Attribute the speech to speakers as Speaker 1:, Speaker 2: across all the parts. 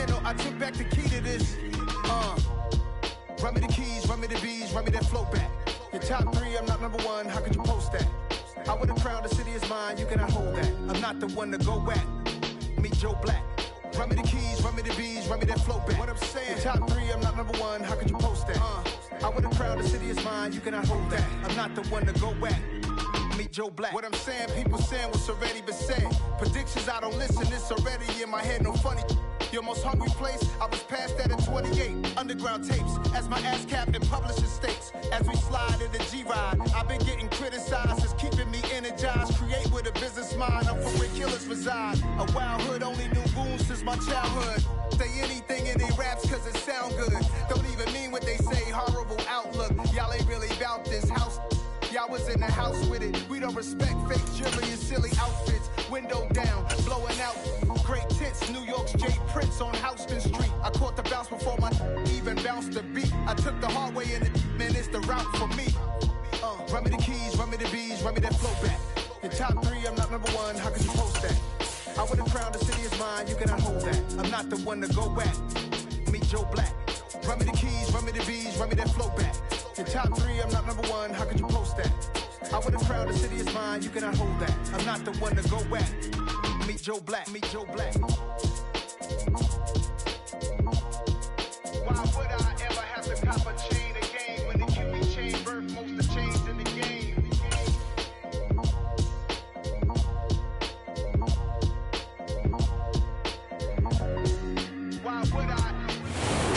Speaker 1: piano, I took back the key to this. Run me the keys, run me the bees, run me that flow back. Your top 3, I'm not number 1, how could you post that? I would've crowned the city is mine, you cannot hold that. I'm not the one to go back. Meet Joe Black. Run me the keys, run me the bees, run me that flow back. What I'm saying, your top 3, I'm not number 1, how could you post that? I would've crowned the city is mine, you cannot hold that. I'm not the one to go back. Meet Joe Black. What I'm saying, people saying what's already been said. Predictions, I don't listen, it's already in my head, no funny. Your most hungry place, I was past that at 28. Underground tapes, as my ass captain publishing states. As we slide in the G-Ride, I've been getting criticized, it's keeping me energized. Create with a business mind, I'm from where killers reside. A wild hood, only knew goons since my childhood. Say anything in they raps cause it sound good. Don't even mean what they say, horrible outlook. Y'all ain't really about this house. Y'all was in the house with it. We don't respect fake jewelry and silly outfits. Window down, blowing out. Great tits, New York's J. Prince on Houston Street. I caught the bounce before my even bounced the beat. I took the hard way in it, man, it's the route for me. Run me the keys, run me the bees, run me that flow back. Your top 3, I'm not number 1, how could you post that? I would've crowned the city is mine, you cannot hold that. I'm not the one to go back. Meet Joe Black. Run me the keys, run me the bees, run me that flow back. Your top 3, I'm not number 1, how could you post that? I would've crowned the city is mine, you cannot hold that. I'm not the one to go back. Meet Joe Black, meet Joe Black. Why would I ever have to cop a chain again when the QB chain birth most of the chains in the game? Why would I?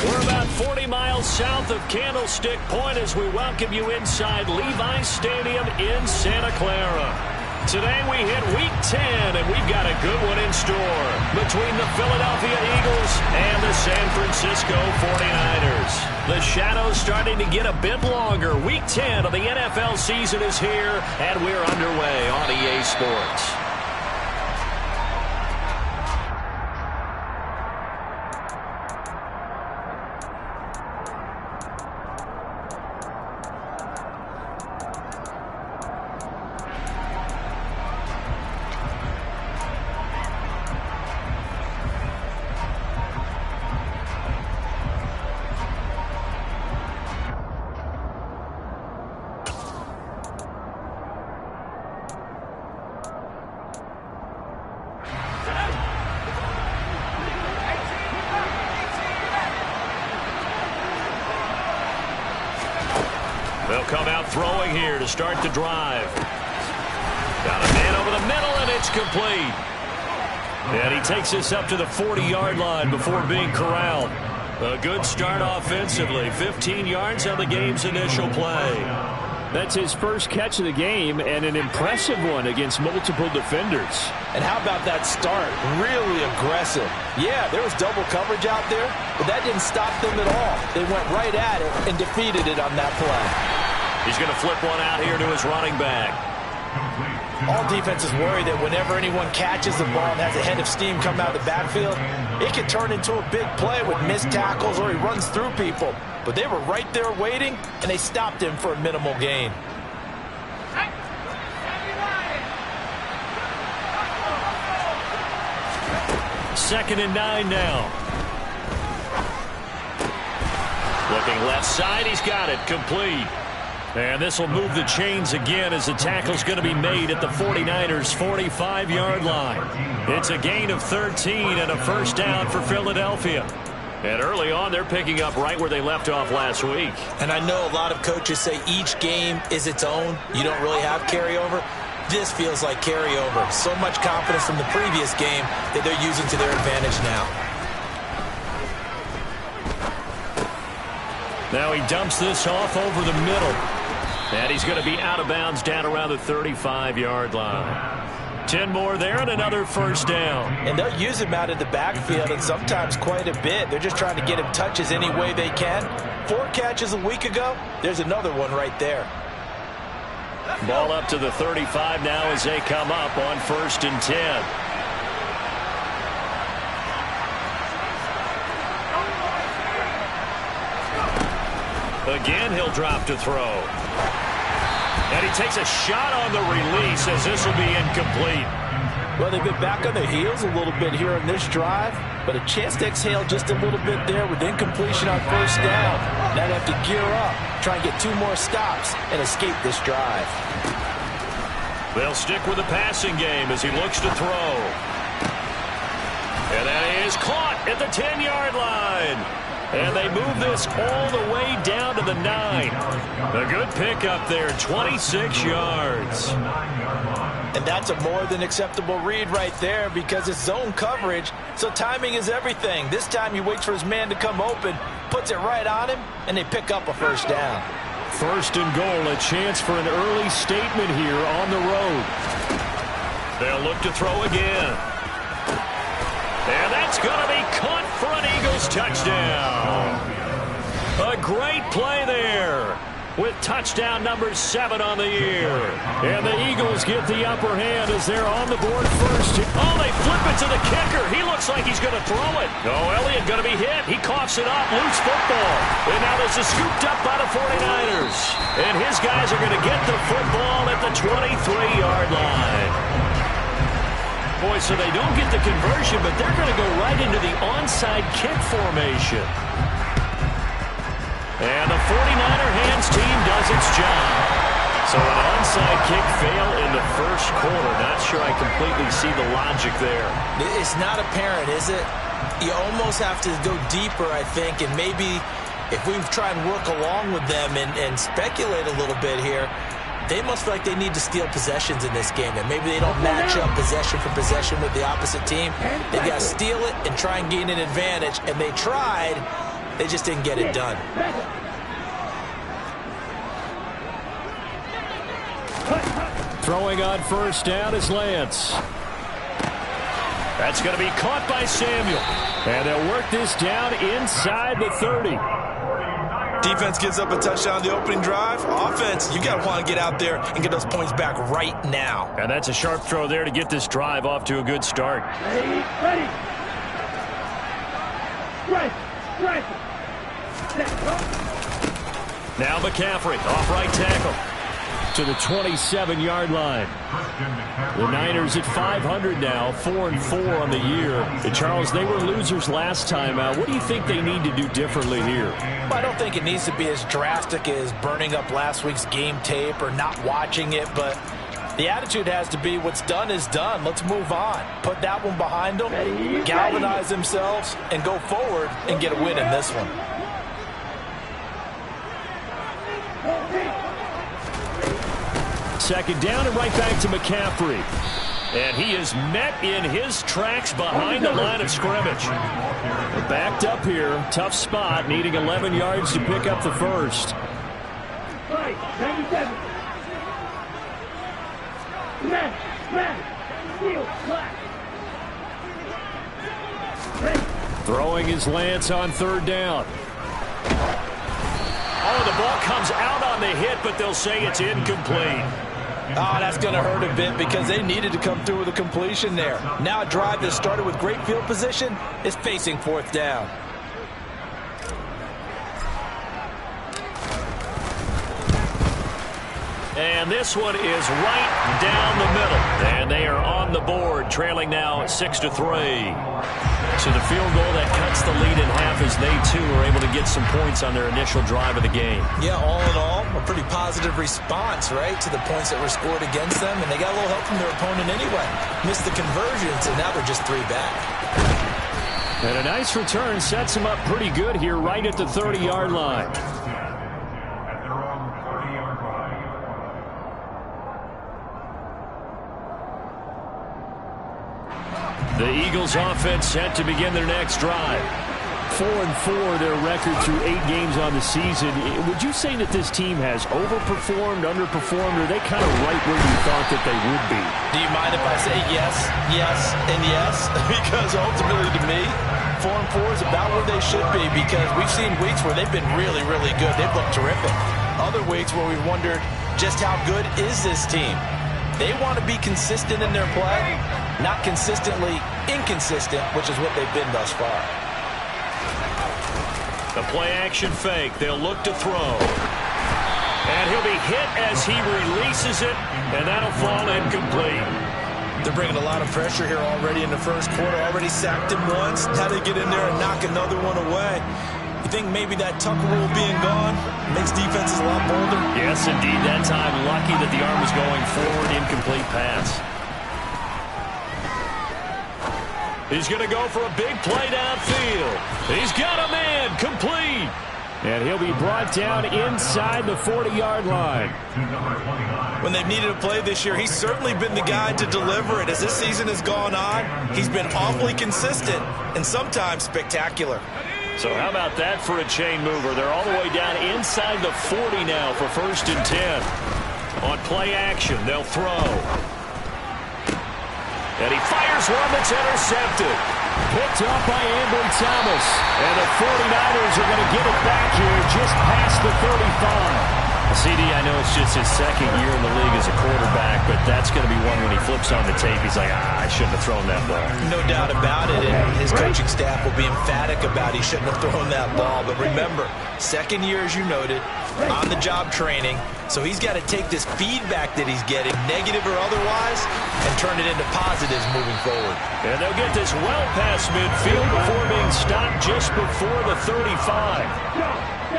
Speaker 2: We're about 40 miles south of Candlestick Point as we welcome you inside Levi's Stadium in Santa Clara. Today we hit Week 10, and we've got a good one in store between the Philadelphia Eagles and the San Francisco 49ers. The shadow's starting to get a bit longer. Week 10 of the NFL season is here, and we're underway on EA Sports. They'll come out throwing here to start the drive. Got a man over the middle, and it's complete. And he takes us up to the 40-yard line before being corralled. A good start offensively. 15 yards on the game's initial play.
Speaker 3: That's his first catch of the game, and an impressive one against multiple defenders.
Speaker 4: And how about that start? Really aggressive. Yeah, there was double coverage out there, but that didn't stop them at all. They went right at it and defeated it on that play.
Speaker 2: He's going to flip one out here to his running back.
Speaker 4: All defenses worry that whenever anyone catches the ball and has a head of steam come out of the backfield, it can turn into a big play with missed tackles or he runs through people. But they were right there waiting, and they stopped him for a minimal gain.
Speaker 2: Second and 9 now. Looking left side, he's got it, complete. And this will move the chains again as the tackle's going to be made at the 49ers' 45-yard line. It's a gain of 13 and a first down for Philadelphia. And early on, they're picking up right where they left off last week.
Speaker 4: And I know a lot of coaches say each game is its own. You don't really have carryover. This feels like carryover. So much confidence from the previous game that they're using to their advantage now.
Speaker 2: Now he dumps this off over the middle. And he's going to be out of bounds down around the 35-yard line. 10 more there and another first down.
Speaker 4: And they'll use him out of the backfield, and sometimes quite a bit. They're just trying to get him touches any way they can. 4 catches a week ago. There's another one right there.
Speaker 2: Ball up to the 35 now as they come up on 1st and 10. Again, he'll drop to throw. And he takes a shot on the release as this will be incomplete.
Speaker 4: Well, they've been back on their heels a little bit here in this drive, but a chance to exhale just a little bit there with incompletion on first down. Now they have to gear up, try and get 2 more stops, and escape this drive.
Speaker 2: They'll stick with the passing game as he looks to throw. And that is caught at the 10-yard line. And they move this all the way down to the 9. A good pickup there, 26 yards.
Speaker 4: And that's a more than acceptable read right there because it's zone coverage, so timing is everything. This time he waits for his man to come open, puts it right on him, and they pick up a first down.
Speaker 3: First and goal, a chance for an early statement here on the road.
Speaker 2: They'll look to throw again. And that's going to be caught for an Eagles touchdown. A great play there with touchdown number 7 on the year. And the Eagles get the upper hand as they're on the board first. Oh, they flip it to the kicker. He looks like he's going to throw it. Oh, Elliott going to be hit. He coughs it up. Loose football. And now this is scooped up by the 49ers. And his guys are going to get the football at the 23-yard line. Boy, so they don't get the conversion, but they're going to go right into the onside kick formation. And the 49er hands team does its job. So an onside kick fail in the first quarter. Not sure I completely see the logic there.
Speaker 4: It's not apparent, is it? You almost have to go deeper, I think, and maybe if we try and work along with them and speculate a little bit here, they must feel like they need to steal possessions in this game, and maybe they don't match up possession for possession with the opposite team. They've got to steal it and try and gain an advantage, and they tried. They just didn't get it done.
Speaker 3: Throwing on first down is Lance.
Speaker 2: That's going to be caught by Samuel.
Speaker 3: And they'll work this down inside the 30.
Speaker 4: Defense gives up a touchdown the opening drive. Offense, you got to want to get out there and get those points back right now.
Speaker 2: And that's a sharp throw there to get this drive off to a good start.
Speaker 5: Ready.
Speaker 2: Now McCaffrey, off right tackle.
Speaker 3: To the 27-yard line. The Niners at 500 now, 4-4 on the year. And Charles, they were losers last time out. What do you think they need to do differently here?
Speaker 4: Well, I don't think it needs to be as drastic as burning up last week's game tape or not watching it, but the attitude has to be what's done is done. Let's move on. Put that one behind them, galvanize themselves, and go forward and get a win in this one.
Speaker 3: Second down and right back to McCaffrey.
Speaker 2: And he is met in his tracks behind the line of scrimmage.
Speaker 3: They're backed up here. Tough spot, needing 11 yards to pick up the first. Throwing is Lance on third down.
Speaker 2: Oh, the ball comes out on the hit, but they'll say it's incomplete.
Speaker 4: Oh, that's going to hurt a bit because they needed to come through with a completion there. Now a drive that started with great field position is facing fourth down.
Speaker 2: And this one is right down the middle. And they are on the board, trailing now 6-3. So the field goal that cuts the lead in half as they, too, are able to get some points on their initial drive of the game.
Speaker 4: Yeah, all in all, a pretty positive response, right, to the points that were scored against them. And they got a little help from their opponent anyway. Missed the conversions, and now they're just 3 back.
Speaker 3: And a nice return sets them up pretty good here right at the 30-yard line.
Speaker 2: The Eagles offense set to begin their next drive.
Speaker 3: 4-4 their record through 8 games on the season. Would you say that this team has overperformed, underperformed, or are they kind of right where you thought that they would be?
Speaker 4: Do you mind if I say yes, yes, and yes? Because ultimately to me, 4-4 is about where they should be because we've seen weeks where they've been really, really good. They've looked terrific. Other weeks where we've wondered just how good is this team? They want to be consistent in their play, not consistently inconsistent, which is what they've been thus far.
Speaker 2: The play-action fake. They'll look to throw. And he'll be hit as he releases it, and that'll fall incomplete.
Speaker 4: They're bringing a lot of pressure here already in the first quarter. Already sacked him once. Now they get in there and knock another one away. You think maybe that tuck rule being gone makes defenses a lot bolder?
Speaker 3: Yes, indeed. That time, lucky that the arm was going forward. Incomplete pass. He's going to go for a big play downfield. He's got a man. Complete. And he'll be brought down inside the 40-yard line.
Speaker 4: When they've needed a play this year, he's certainly been the guy to deliver it. As this season has gone on, he's been awfully consistent and sometimes spectacular.
Speaker 3: So how about that for a chain mover? They're all the way down inside the 40 now for 1st and 10. On play action, they'll throw. And he fires one that's intercepted. Picked up by Ambry Thomas. And the 49ers are going to get it back here just past the 35. CD, I know it's just his second year in the league as a quarterback, but that's going to be one when he flips on the tape. He's like, I shouldn't have thrown that ball.
Speaker 4: No doubt about it, and his coaching staff will be emphatic about he shouldn't have thrown that ball. But remember, second year, as you noted, on-the-job training, so he's got to take this feedback that he's getting, negative or otherwise, and turn it into positives moving forward.
Speaker 3: And they'll get this well past midfield before being stopped just before the 35.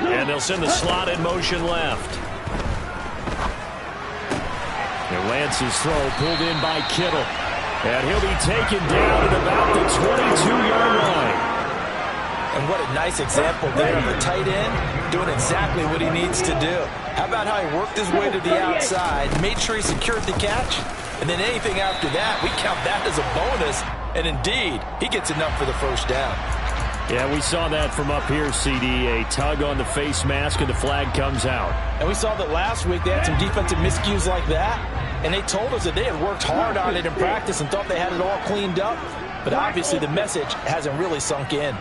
Speaker 3: And they'll send the slot in motion left. And Lance's throw pulled in by Kittle. And he'll be taken down at about the 22-yard line.
Speaker 4: And what a nice example there of the tight end doing exactly what he needs to do. How about how he worked his way to the outside, made sure he secured the catch, and then anything after that, we count that as a bonus. And indeed, he gets enough for the first down.
Speaker 3: Yeah, we saw that from up here, CD. A tug on the face mask and the flag comes out.
Speaker 4: And we saw that last week they had some defensive miscues like that. And they told us that they had worked hard on it in practice and thought they had it all cleaned up. But obviously the message hasn't really sunk in.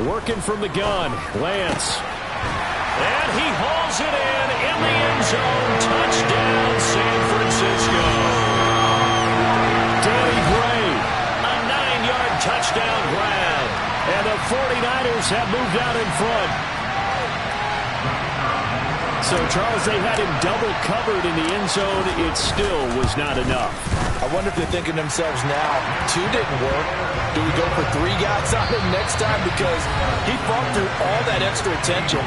Speaker 3: Working from the gun, Lance. And he hauls it in the end zone. Touchdown, San Francisco. Danny Gray, a 9-yard touchdown grab. And the 49ers have moved out in front. So, Charles, they had him double covered in the end zone. It still was not enough.
Speaker 4: I wonder if they're thinking to themselves now, 2 didn't work. Do we go for 3 guys on him next time? Because he fought through all that extra attention,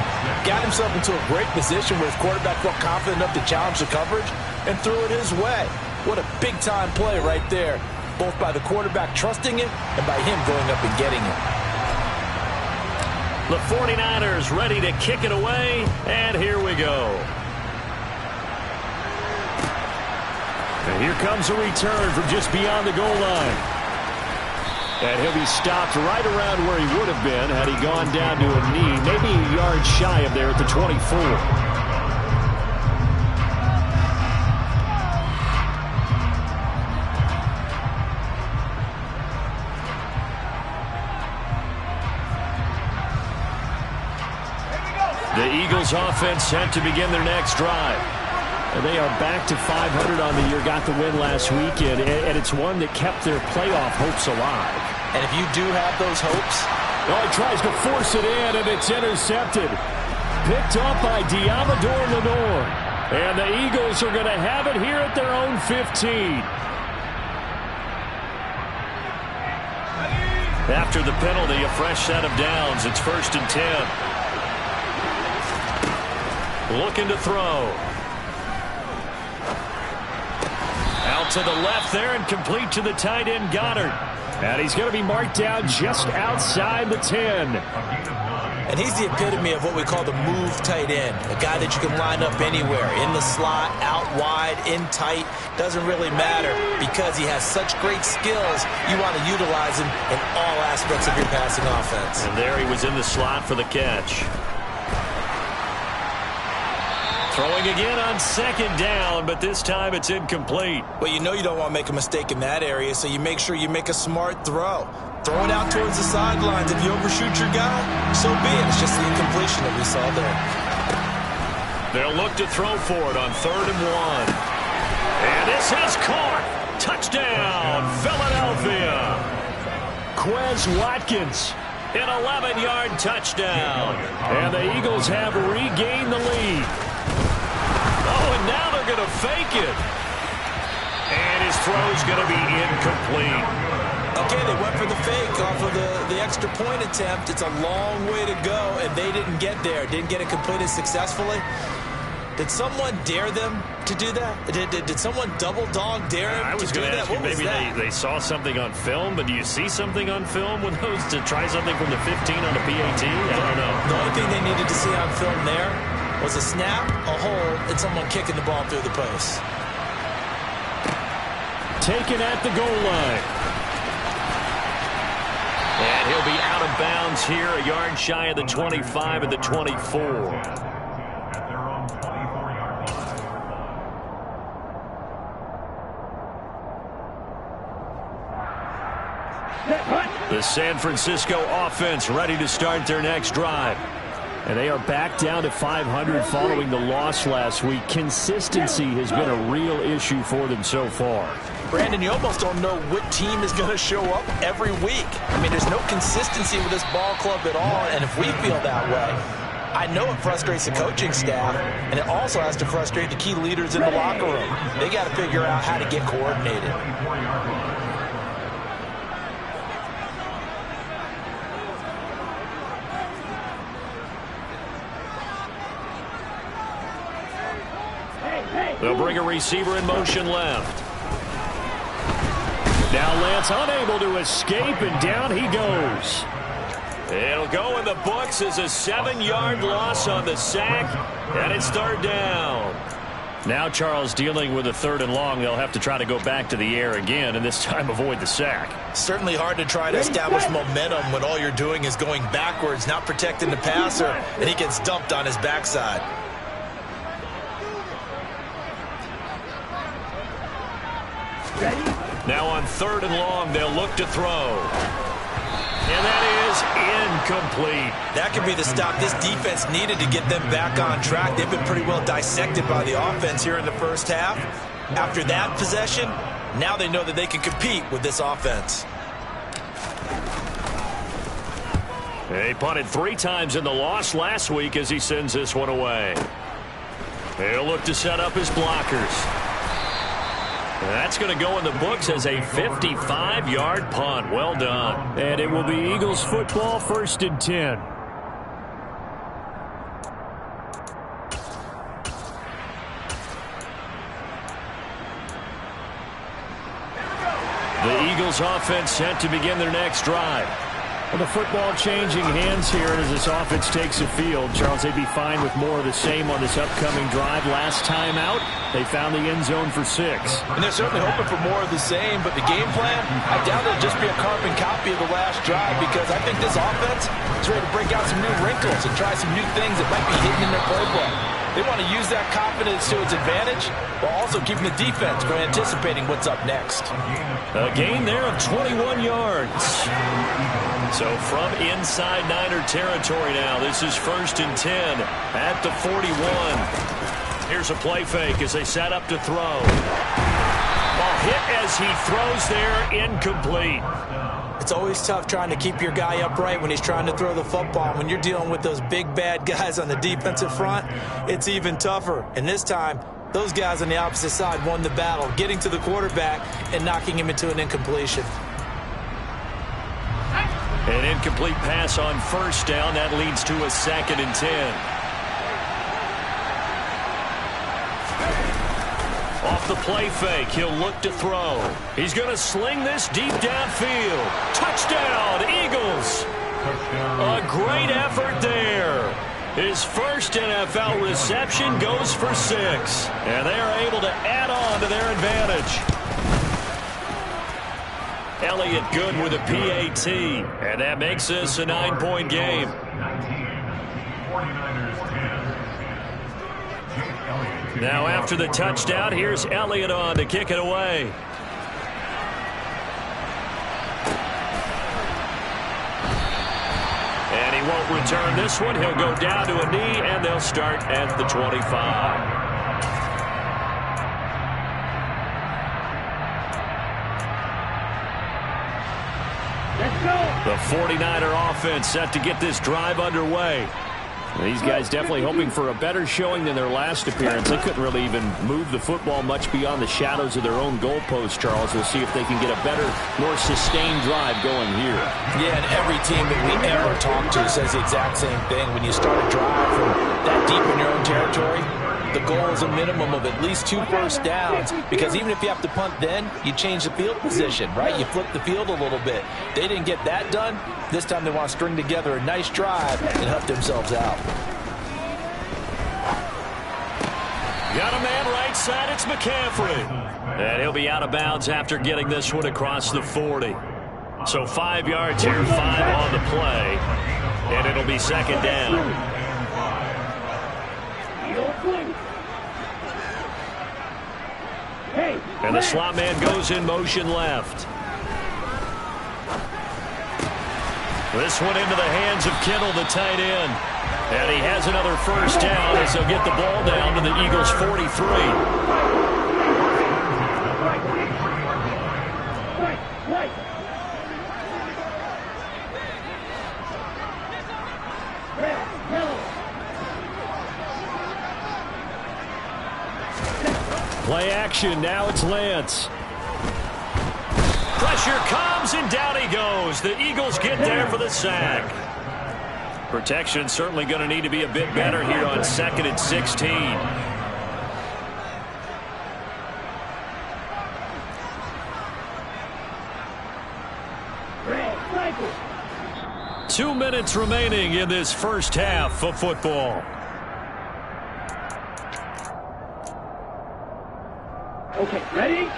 Speaker 4: got himself into a great position where his quarterback felt confident enough to challenge the coverage and threw it his way. What a big-time play right there, both by the quarterback trusting it and by him going up and getting it.
Speaker 3: The 49ers ready to kick it away, and here we go. And here comes a return from just beyond the goal line. And he'll be stopped right around where he would have been had he gone down to a knee, maybe a yard shy of there at the 24. The Eagles offense set to begin their next drive. And they are back to 500 on the year, got the win last weekend, and it's one that kept their playoff hopes alive.
Speaker 4: And if you do have those hopes...
Speaker 3: Oh, he tries to force it in, and it's intercepted. Picked up by Diamador Lenore. And the Eagles are going to have it here at their own 15. After the penalty, a fresh set of downs. It's 1st and 10. Looking to throw. Out to the left there and complete to the tight end Goddard. And he's going to be marked down just outside the 10.
Speaker 4: And he's the epitome of what we call the move tight end. A guy that you can line up anywhere. In the slot, out wide, in tight. Doesn't really matter because he has such great skills. You want to utilize him in all aspects of your passing offense.
Speaker 3: And there he was in the slot for the catch. Throwing again on 2nd down, but this time it's incomplete.
Speaker 4: Well, you know you don't want to make a mistake in that area, so you make sure you make a smart throw. Throw it out towards the sidelines. If you overshoot your guy, so be it. It's just the incompletion that we saw there.
Speaker 3: They'll look to throw for it on 3rd and 1. And this has caught.
Speaker 2: Touchdown, Philadelphia. Quez Watkins, an 11-yard touchdown. And the Eagles have regained the lead. Oh, and now they're going to fake it. And his throw's going to be incomplete.
Speaker 4: Okay, they went for the fake off of the extra point attempt. It's a long way to go, and they didn't get there. Didn't get it completed successfully. Did someone dare them to do that? Did someone double dog dare them to do that?
Speaker 2: What was that? They saw something on film, but do you see something on film with those to try something from the 15 on a PAT? I don't know.
Speaker 4: The only thing they needed to see on film there was a snap, a hold, and someone kicking the ball through the post.
Speaker 2: Taken at the goal line. And he'll be out of bounds here, a yard shy of the 25 and the 24. The San Francisco offense ready to start their next drive. And they are back down to 500 following the loss last week. Consistency has been a real issue for them so far.
Speaker 4: Brandon, you almost don't know what team is going to show up every week. I mean, there's no consistency with this ball club at all, and if we feel that way, I know it frustrates the coaching staff, and it also has to frustrate the key leaders in the locker room. They got to figure out how to get coordinated.
Speaker 2: They'll bring a receiver in motion left. Now Lance unable to escape, and down he goes. It'll go in the books as a 7-yard loss on the sack, and it's third down. Now Charles dealing with a 3rd and long. They'll have to try to go back to the air again, and this time avoid the sack.
Speaker 4: Certainly hard to try to establish momentum when all you're doing is going backwards, not protecting the passer, and he gets dumped on his backside.
Speaker 2: Now on 3rd and long, they'll look to throw. And that is incomplete.
Speaker 4: That could be the stop this defense needed to get them back on track. They've been pretty well dissected by the offense here in the first half. After that possession, now they know that they can compete with this offense.
Speaker 2: He punted 3 times in the loss last week as he sends this one away. He'll look to set up his blockers. That's going to go in the books as a 55-yard punt. Well done. And it will be Eagles football, 1st and 10. The Eagles offense set to begin their next drive. Well, the football changing hands here as this offense takes the field. Charles, they'd be fine with more of the same on this upcoming drive. Last time out, they found the end zone for 6.
Speaker 4: And they're certainly hoping for more of the same, but the game plan, I doubt it'll just be a carbon copy of the last drive, because I think this offense is ready to break out some new wrinkles and try some new things that might be hidden in their playbook. They want to use that confidence to its advantage while also keeping the defense from anticipating what's up next.
Speaker 2: A gain there of 21 yards. So from inside Niner territory now, this is 1st and 10 at the 41. Here's a play fake as they set up to throw. Ball hit as he throws there, incomplete.
Speaker 4: It's always tough trying to keep your guy upright when he's trying to throw the football. When you're dealing with those big, bad guys on the defensive front, it's even tougher. And this time, those guys on the opposite side won the battle, getting to the quarterback and knocking him into an incompletion.
Speaker 2: An incomplete pass on 1st down. That leads to a 2nd and 10. Off the play fake, he'll look to throw. He's going to sling this deep downfield. Touchdown, Eagles. A great effort there. His first NFL reception goes for 6. And they are able to add on to their advantage. Elliott good with a PAT. And that makes this a 9-point game. Now after the touchdown, here's Elliott on to kick it away. And he won't return this one. He'll go down to a knee, and they'll start at the 25. 49er offense set to get this drive underway.
Speaker 3: These guys definitely hoping for a better showing than their last appearance. They couldn't really even move the football much beyond the shadows of their own goalpost, Charles. We'll see if they can get a better, more sustained drive going here.
Speaker 4: Yeah, and every team that we ever talk to says the exact same thing. When you start a drive from that deep in your own territory, the goal is a minimum of at least 2 first downs, because even if you have to punt then, you change the field position, right? You flip the field a little bit. They didn't get that done. This time they want to string together a nice drive and help themselves out.
Speaker 2: Got a man right side, it's McCaffrey. And he'll be out of bounds after getting this one across the 40. So 5 yards here, 5 on the play, and it'll be second down. And the slot man goes in motion left. This one into the hands of Kittle, the tight end. And he has another first down as he'll get the ball down to the Eagles' 43. Play action, now it's Lance. Pressure comes, and down he goes. The Eagles get there for the sack. Protection certainly going to need to be a bit better here on 2nd and 16. Two minutes remaining in this first half of football.
Speaker 5: Okay, ready?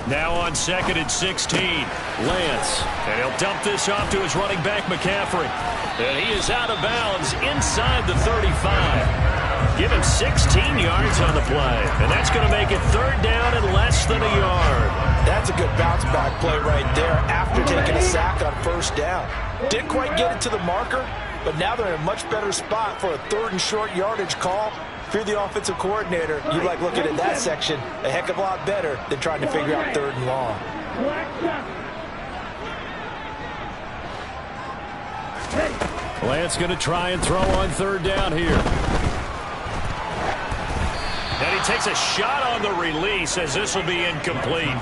Speaker 2: Now on 2nd and 16, Lance. And he'll dump this off to his running back, McCaffrey. And he is out of bounds inside the 35. Give him 16 yards on the play. And that's going to make it 3rd down and less than a yard.
Speaker 4: That's a good bounce-back play right there after taking a sack on 1st down. Didn't quite get it to the marker, but now they're in a much better spot for a 3rd and short yardage call. If you're the offensive coordinator, you like looking at that section a heck of a lot better than trying to figure out 3rd and long.
Speaker 2: Lance going to try and throw on 3rd down here. And he takes a shot on the release as this will be incomplete.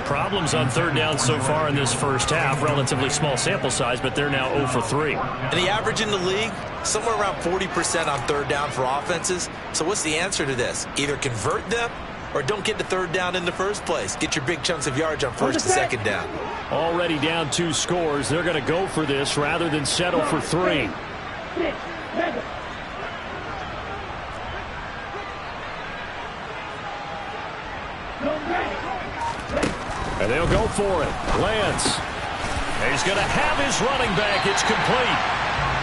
Speaker 2: Problems on 3rd down so far in this first half. Relatively small sample size, but they're now 0 for 3.
Speaker 6: And the average in the league, somewhere around 40% on 3rd down for offenses. So what's the answer to this? Either convert them or don't get the 3rd down in the first place. Get your big chunks of yards on 1st and 2nd down.
Speaker 2: Already down 2 scores. They're going to go for this rather than settle for 3. And they'll go for it. Lance. He's going to have his running back. It's complete.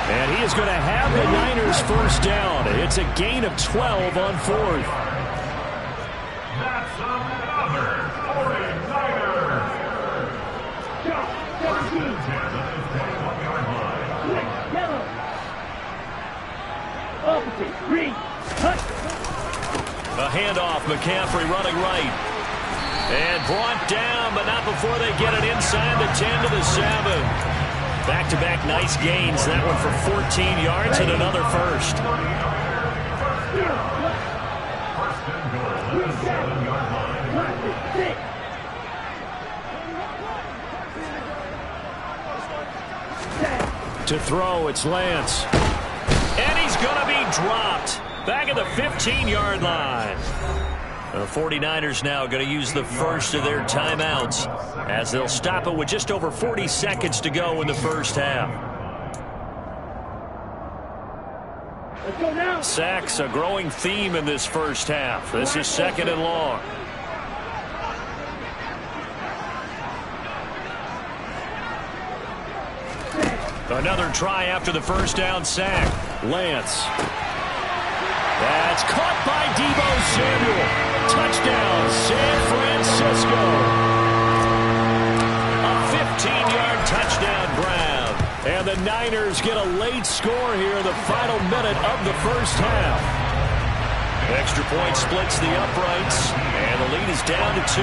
Speaker 2: And he is going to have the Niners' 1st down. It's a gain of 12 on 4th.
Speaker 7: That's another 49er.
Speaker 2: A handoff. McCaffrey running right. And brought down, but not before they get it inside the 10 to the 7. Back-to-back nice gains. That one for 14 yards and another first. To throw, it's Lance. And he's going to be dropped. Back at the 15-yard line. The 49ers now going to use the first of their timeouts as they'll stop it with just over 40 seconds to go in the first half.
Speaker 5: Let's go now.
Speaker 2: Sacks, a growing theme in this first half. This is 2nd and long. Another try after the first down sack. Lance. That's caught by Deebo Samuel. Touchdown, San Francisco. A 15-yard touchdown grab. And the Niners get a late score here in the final minute of the first half. Extra point splits the uprights, and the lead is down to 2.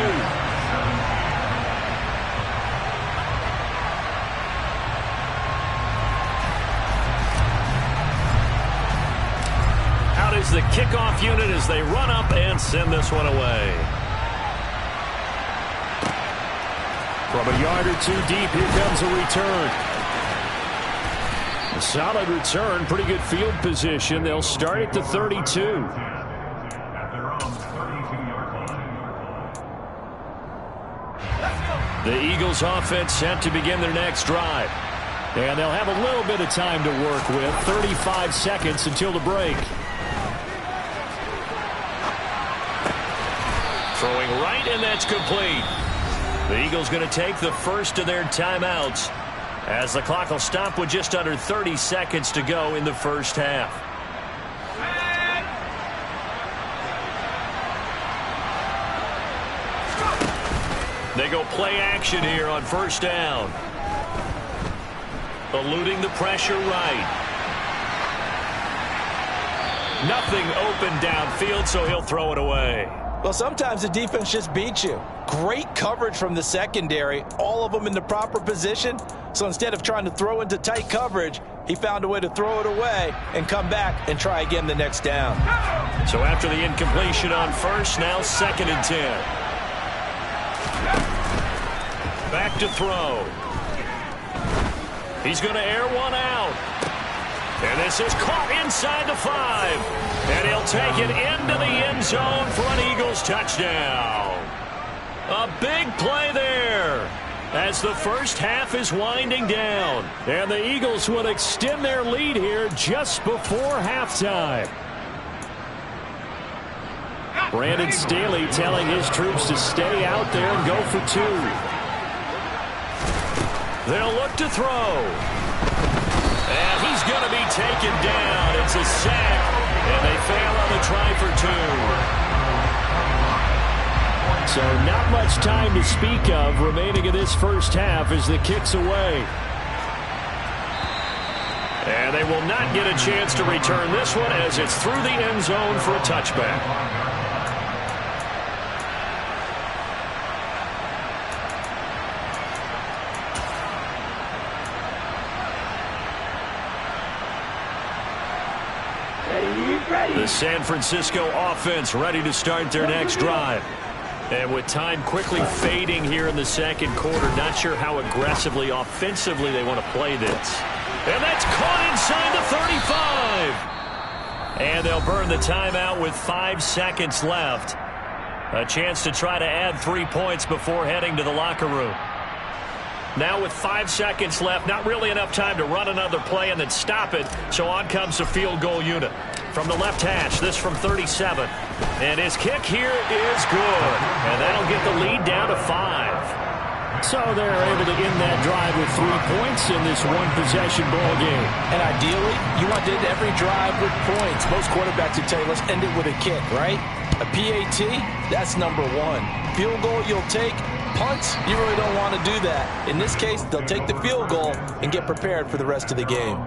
Speaker 2: Out is the kickoff unit as they run up and send this one away. From a yard or 2 deep, here comes a return. A solid return, pretty good field position. They'll start at the 32. The Eagles offense set to begin their next drive. And they'll have a little bit of time to work with. 35 seconds until the break. Throwing right, and that's complete. The Eagles going to take the first of their timeouts as the clock will stop with just under 30 seconds to go in the first half. They go play action here on first down. Eluding the pressure right. Nothing open downfield, so he'll throw it away.
Speaker 4: Well, sometimes the defense just beats you. Great coverage from the secondary, all of them in the proper position. So instead of trying to throw into tight coverage, he found a way to throw it away and come back and try again the next down.
Speaker 2: So after the incompletion on first, now 2nd and 10. Back to throw. He's going to air one out. And this is caught inside the 5. And he'll take it into the end zone for an Eagles touchdown. A big play there as the first half is winding down. And the Eagles will extend their lead here just before halftime. Brandon Staley telling his troops to stay out there and go for 2. They'll look to throw. And he's going to be taken down. It's a sack, and they fail on the try for 2. So not much time to speak of remaining in this first half as the kick's away. And they will not get a chance to return this one as it's through the end zone for a touchback. The San Francisco offense ready to start their next drive. And with time quickly fading here in the second quarter, not sure how aggressively, offensively they want to play this. And that's caught inside the 35. And they'll burn the timeout with 5 seconds left. A chance to try to add 3 points before heading to the locker room. Now with 5 seconds left, not really enough time to run another play and then stop it. So on comes the field goal unit. From the left hash, this from 37. And his kick here is good. And that'll get the lead down to 5. So they're able to end that drive with 3 points in this one-possession ball game.
Speaker 4: And ideally, you want to end every drive with points. Most quarterbacks would tell you, let's end it with a kick, right? A PAT, that's number 1. Field goal you'll take. Punts, you really don't want to do that. In this case, they'll take the field goal and get prepared for the rest of the game.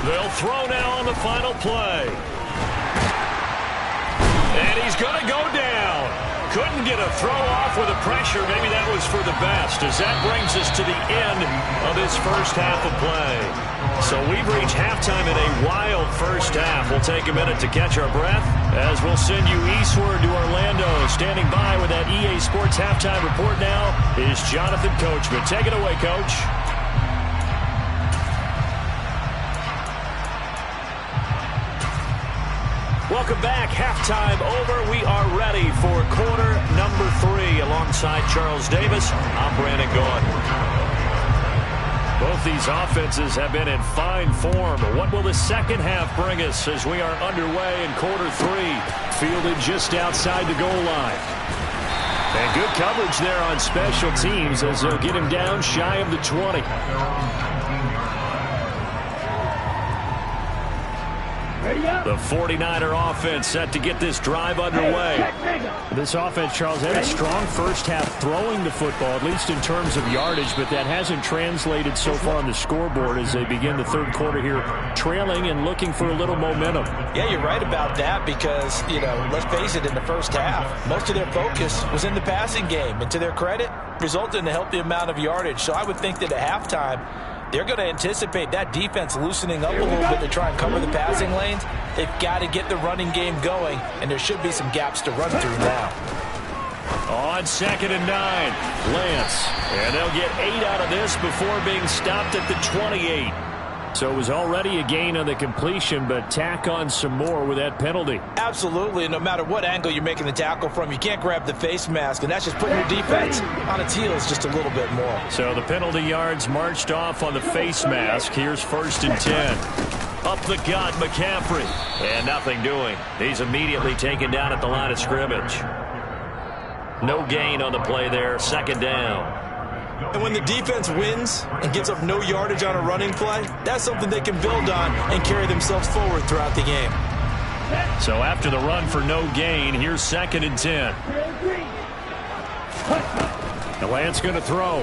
Speaker 2: They'll throw now on the final play. And he's going to go down. Couldn't get a throw off with the pressure. Maybe that was for the best, as that brings us to the end of this first half of play. So we've reached halftime in a wild first half. We'll take a minute to catch our breath as we'll send you eastward to Orlando. Standing by with that EA Sports halftime report now is Jonathan Coachman. Take it away, Coach. Welcome back. Halftime over. We are ready for quarter number 3. Alongside Charles Davis, I'm Brandon Gaughan. Both these offenses have been in fine form. What will the second half bring us as we are underway in quarter 3? Fielded just outside the goal line. And good coverage there on special teams as they'll get him down shy of the 20. The 49er offense set to get this drive underway.
Speaker 3: This offense, Charles, had a strong first half throwing the football, at least in terms of yardage, but that hasn't translated so far on the scoreboard as they begin the third quarter here, trailing and looking for a little momentum.
Speaker 4: Yeah, you're right about that because, let's face it, in the first half, most of their focus was in the passing game. And to their credit, resulted in a healthy amount of yardage. So I would think that at halftime, they're going to anticipate that defense loosening up a little bit to try and cover the passing lanes. They've got to get the running game going, and there should be some gaps to run through now.
Speaker 2: On 2nd and 9, Lance. And they'll get 8 out of this before being stopped at the 28.
Speaker 3: So it was already a gain on the completion, but tack on some more with that penalty.
Speaker 4: Absolutely. No matter what angle you're making the tackle from, you can't grab the face mask, and that's just putting your defense on its heels just a little bit more.
Speaker 2: So the penalty yards marched off on the face mask. Here's 1st and 10. Up the gut, McCaffrey. And nothing doing. He's immediately taken down at the line of scrimmage. No gain on the play there. 2nd down.
Speaker 4: And when the defense wins and gives up no yardage on a running play, that's something they can build on and carry themselves forward throughout the game.
Speaker 2: So after the run for no gain, here's 2nd and 10.
Speaker 3: The Lance going to throw.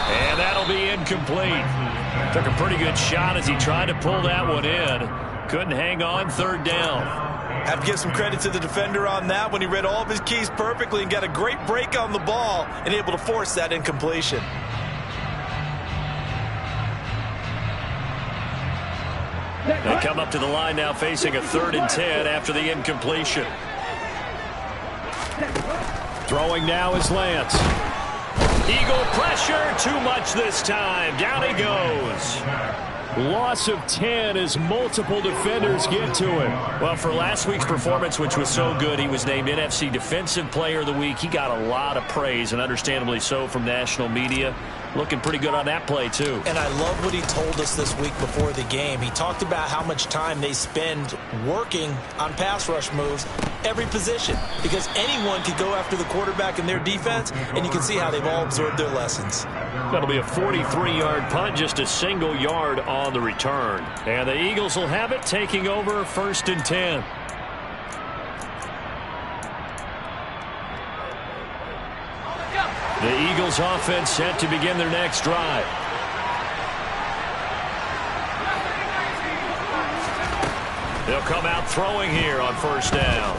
Speaker 2: And that'll be incomplete. Took a pretty good shot as he tried to pull that one in. Couldn't hang on. 3rd down.
Speaker 4: Have to give some credit to the defender on that when he read all of his keys perfectly and got a great break on the ball and able to force that incompletion.
Speaker 2: They come up to the line now facing a 3rd and 10 after the incompletion.
Speaker 3: Throwing now is Lance.
Speaker 2: Eagle pressure, too much this time. Down he goes.
Speaker 3: Loss of 10 as multiple defenders get to him.
Speaker 2: Well, for last week's performance, which was so good, he was named NFC Defensive Player of the Week. He got a lot of praise, and understandably so, from national media. Looking pretty good on that play, too.
Speaker 4: And I love what he told us this week before the game. He talked about how much time they spend working on pass rush moves, every position, because anyone could go after the quarterback in their defense, and you can see how they've all absorbed their lessons.
Speaker 2: That'll be a 43-yard punt, just a single yard on the return. And the Eagles will have it, taking over 1st and 10. The Eagles offense set to begin their next drive. They'll come out throwing here on 1st down.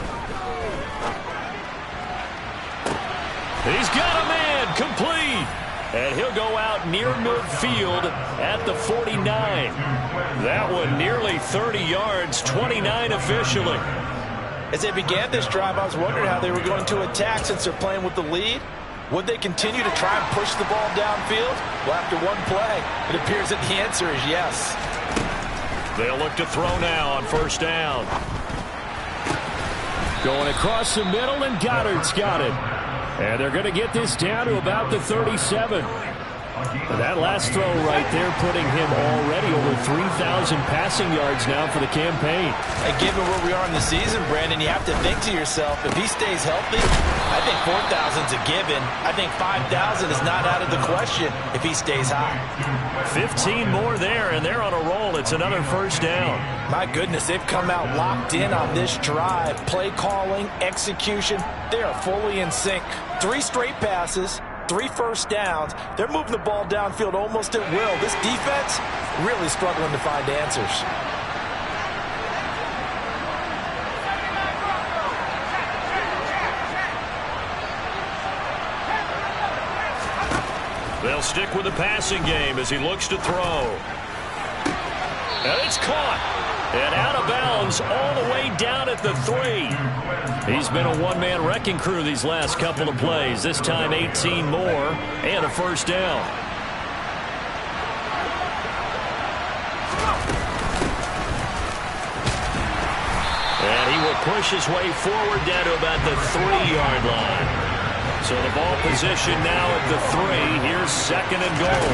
Speaker 2: He's got a man, complete. And he'll go out near midfield at the 49. That one nearly 30 yards, 29 officially.
Speaker 4: As they began this drive, I was wondering how they were going to attack since they're playing with the lead. Would they continue to try and push the ball downfield? Well, after one play, it appears that the answer is yes.
Speaker 2: They'll look to throw now on 1st down.
Speaker 3: Going across the middle, and Goddard's got it. And they're going to get this down to about the 37. And that last throw right there putting him already over 3,000 passing yards now for the campaign.
Speaker 4: And given where we are in the season, Brandon, you have to think to yourself, if he stays healthy, I think 4,000 is a given. I think 5,000 is not out of the question if he stays high.
Speaker 2: 15 more there, and they're on a roll. It's another 1st down.
Speaker 4: My goodness, they've come out locked in on this drive. Play calling, execution, they are fully in sync. 3 straight passes, 3 first downs. They're moving the ball downfield almost at will. This defense really struggling to find answers.
Speaker 2: They'll stick with the passing game as he looks to throw. And it's caught. And out of bounds all the way down at the 3. He's been a one-man wrecking crew these last couple of plays. This time 18 more and a 1st down. And he will push his way forward down to about the 3-yard line. So the ball position now at the 3. Here's 2nd and goal.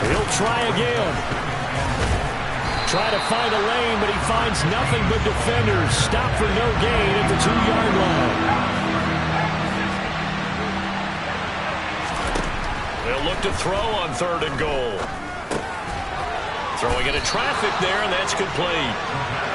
Speaker 2: He'll try again. Try to find a lane, but he finds nothing but defenders. Stop for no gain at the 2-yard line. They'll look to throw on 3rd and goal. Throwing into traffic there, and that's complete.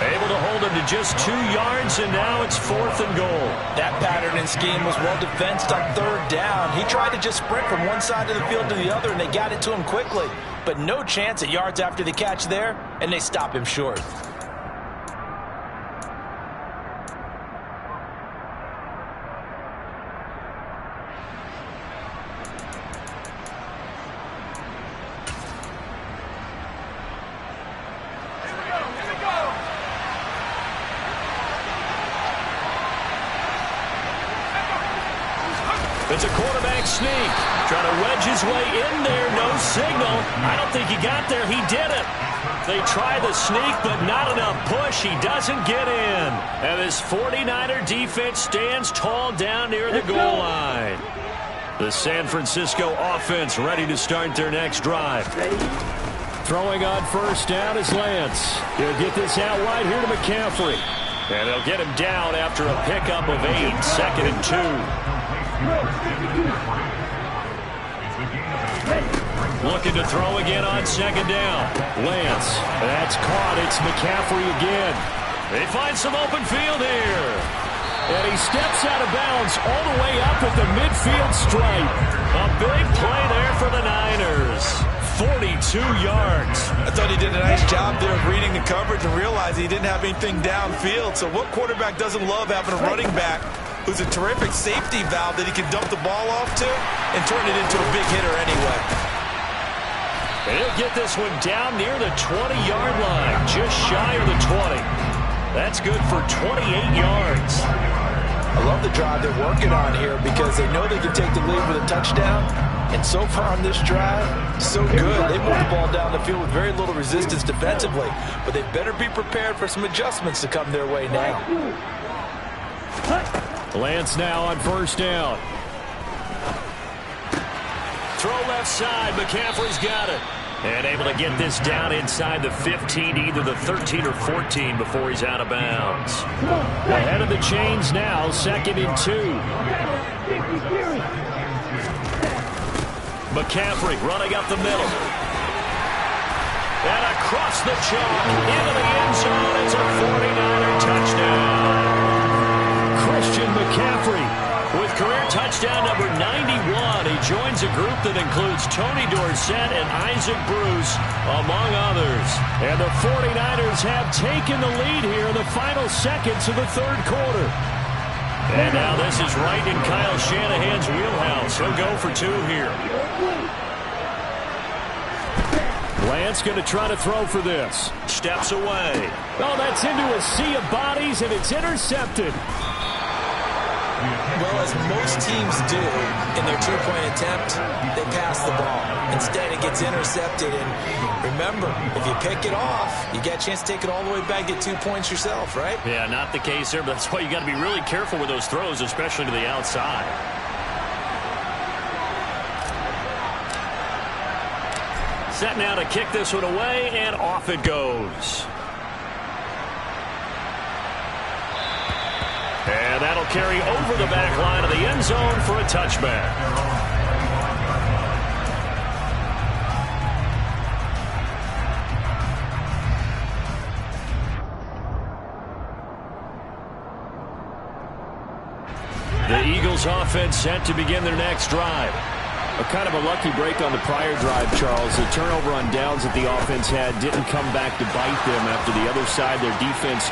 Speaker 2: Able to hold him to just 2 yards, and now it's 4th and goal.
Speaker 4: That pattern and scheme was well defensed on 3rd down. He tried to just sprint from one side of the field to the other, and they got it to him quickly. But no chance at yards after the catch there, and they stop him short.
Speaker 2: It's a quarterback sneak. Trying to wedge his way in there. No signal. I don't think he got there. He did it. They try the sneak, but not enough push. He doesn't get in. And this 49er defense stands tall down near the goal line. The San Francisco offense ready to start their next drive.
Speaker 3: Throwing on 1st down is Lance. He'll get this out wide here to McCaffrey.
Speaker 2: And they'll get him down after a pickup of 8. 2nd and 2. Looking to throw again on 2nd down.
Speaker 3: Lance. That's caught. It's McCaffrey again.
Speaker 2: They find some open field here.
Speaker 3: And he steps out of bounds all the way up at the midfield stripe.
Speaker 2: A big play there for the Niners. 42 yards.
Speaker 6: I thought he did a nice job there of reading the coverage and realizing he didn't have anything downfield. So what quarterback doesn't love having a running back who's a terrific safety valve that he can dump the ball off to and turn it into a big hitter anyway.
Speaker 2: And he'll get this one down near the 20-yard line, just shy of the 20. That's good for 28 yards.
Speaker 4: I love the drive they're working on here because they know they can take the lead with a touchdown. And so far on this drive, so good. They moved the ball down the field with very little resistance defensively. But they better be prepared for some adjustments to come their way now.
Speaker 3: Lance now on 1st down.
Speaker 2: Throw left side. McCaffrey's got it. And able to get this down inside the 15, either the 13 or 14 before he's out of bounds.
Speaker 3: Ahead of the chains now, 2nd and 2.
Speaker 2: McCaffrey running up the middle. And across the chalk into the end zone. It's a 49er touchdown.
Speaker 3: Christian McCaffrey
Speaker 2: with career touchdown number 91. He joins a group that includes Tony Dorsett and Isaac Bruce, among others.
Speaker 3: And the 49ers have taken the lead here in the final seconds of the 3rd quarter.
Speaker 2: And now this is right in Kyle Shanahan's wheelhouse. He'll go for 2 here.
Speaker 3: Lance going to try to throw for this.
Speaker 2: Steps away.
Speaker 3: Oh, that's into a sea of bodies, and it's intercepted.
Speaker 4: Well, as most teams do in their 2-point attempt, they pass the ball. Instead, it gets intercepted. And remember, if you pick it off, you get a chance to take it all the way back, get 2 points yourself, right?
Speaker 2: Yeah, not the case there, but that's why you got to be really careful with those throws, especially to the outside. Set now to kick this one away, and off it goes. And that'll carry over the back line of the end zone for a touchback. The Eagles offense set to begin their next drive.
Speaker 3: A kind of a lucky break on the prior drive, Charles. The turnover on downs that the offense had didn't come back to bite them after the other side. Their defense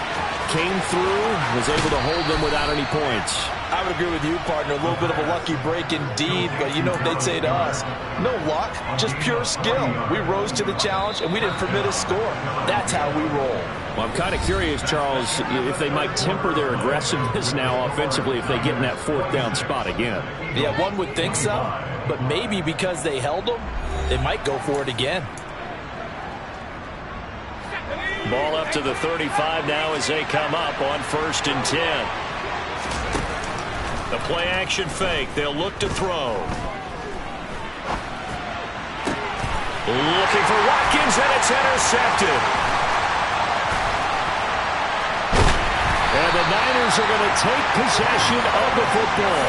Speaker 3: came through, was able to hold them without any points.
Speaker 4: I would agree with you, partner. A little bit of a lucky break indeed, but you know what they'd say to us? No luck, just pure skill. We rose to the challenge, and we didn't permit a score. That's how we roll.
Speaker 3: Well, I'm kind of curious, Charles, if they might temper their aggressiveness now offensively if they get in that 4th down spot again.
Speaker 4: Yeah, one would think so, but maybe because they held them, they might go for it again.
Speaker 2: Ball up to the 35 now as they come up on 1st and 10. The play action fake. They'll look to throw. Looking for Watkins, and it's intercepted. And the Niners are going to take possession of the football.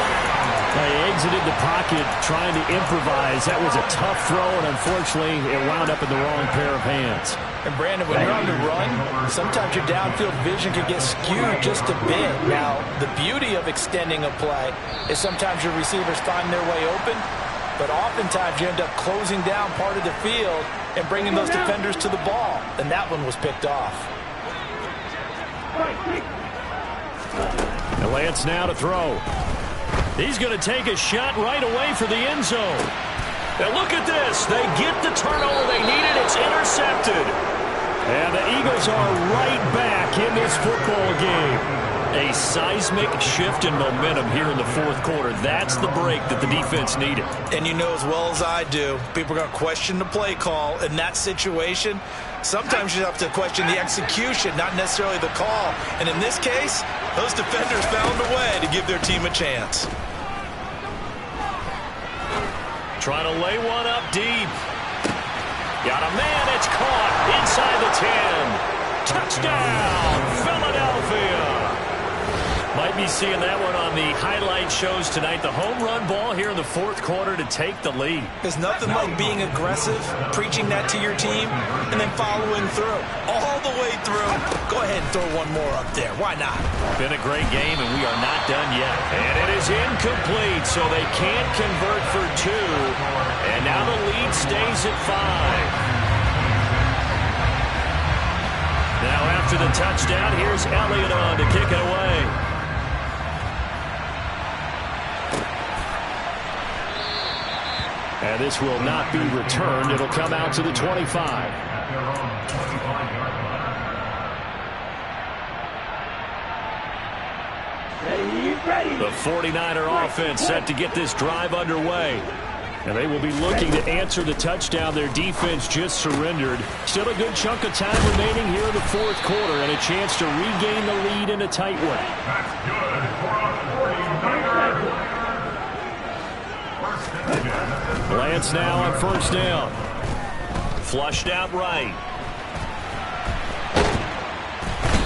Speaker 2: They exited the pocket trying to improvise. That was a tough throw, and unfortunately, it wound up in the wrong pair of hands.
Speaker 4: And Brandon, when you're on the run, sometimes your downfield vision can get skewed just a bit. Now, the beauty of extending a play is sometimes your receivers find their way open, but oftentimes you end up closing down part of the field and bringing those defenders to the ball. And that one was picked off.
Speaker 2: And Lance now to throw. He's going to take a shot right away for the end zone. And look at this. They get the turnover they needed. It's intercepted. And the Eagles are right back in this football game. A seismic shift in momentum here in the fourth quarter. That's the break that the defense needed.
Speaker 6: And you know as well as I do, people are going to question the play call in that situation. Sometimes you have to question the execution, not necessarily the call. And in this case, those defenders found a way to give their team a chance.
Speaker 2: Trying to lay one up deep. Got a man, it's caught inside the 10. Touchdown, Philadelphia. Might be seeing that one on the highlight shows tonight. The home run ball here in the fourth quarter to take the lead.
Speaker 6: There's nothing like being aggressive, preaching that to your team, and then following through. All the way through. Go ahead and throw one more up there. Why not?
Speaker 2: Been a great game, and we are not done yet. And it is incomplete, so they can't convert for two. And now the lead stays at 5. Now after the touchdown, here's Elliott on to kick it away. And this will not be returned. It'll come out to the 25. The 49er offense set to get this drive underway. And they will be looking to answer the touchdown their defense just surrendered. Still a good chunk of time remaining here in the fourth quarter and a chance to regain the lead in a tight one.
Speaker 7: That's good for a 49er.
Speaker 2: Lance now on first down. Flushed out right.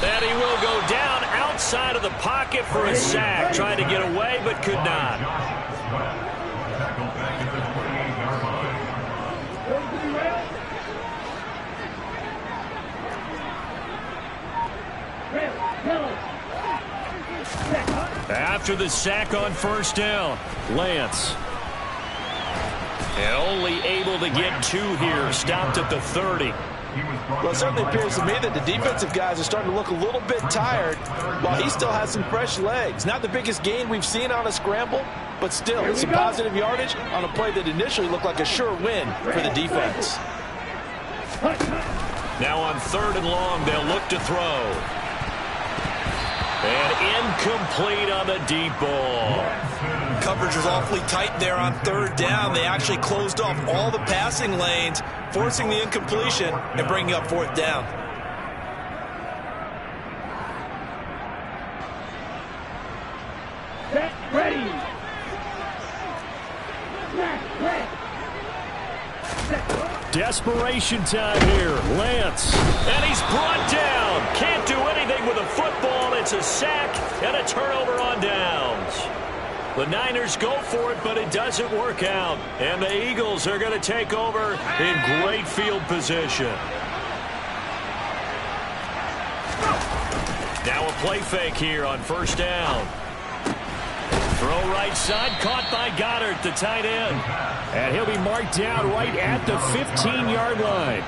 Speaker 2: And he will go down outside of the pocket for a sack. Trying to get away, but could not. After the sack on first down, Lance. And only able to get 2 here. Stopped at the 30.
Speaker 4: Well, it certainly appears to me that the defensive guys are starting to look a little bit tired while he still has some fresh legs. Not the biggest gain we've seen on a scramble, but still some positive yardage on a play that initially looked like a sure win for the defense.
Speaker 2: Now on 3rd and long, they'll look to throw. And incomplete on the deep ball.
Speaker 6: Coverage was awfully tight there on 3rd down. They actually closed off all the passing lanes, forcing the incompletion and bringing up 4th down.
Speaker 5: Set, ready.
Speaker 2: Desperation time here. Lance. And he's brought down. Can't do anything with a football. It's a sack and a turnover on downs. The Niners go for it, but it doesn't work out. And the Eagles are going to take over in great field position. Now a play fake here on first down. Throw right side, caught by Goddard, the tight end. And he'll be marked down right at the 15-yard line.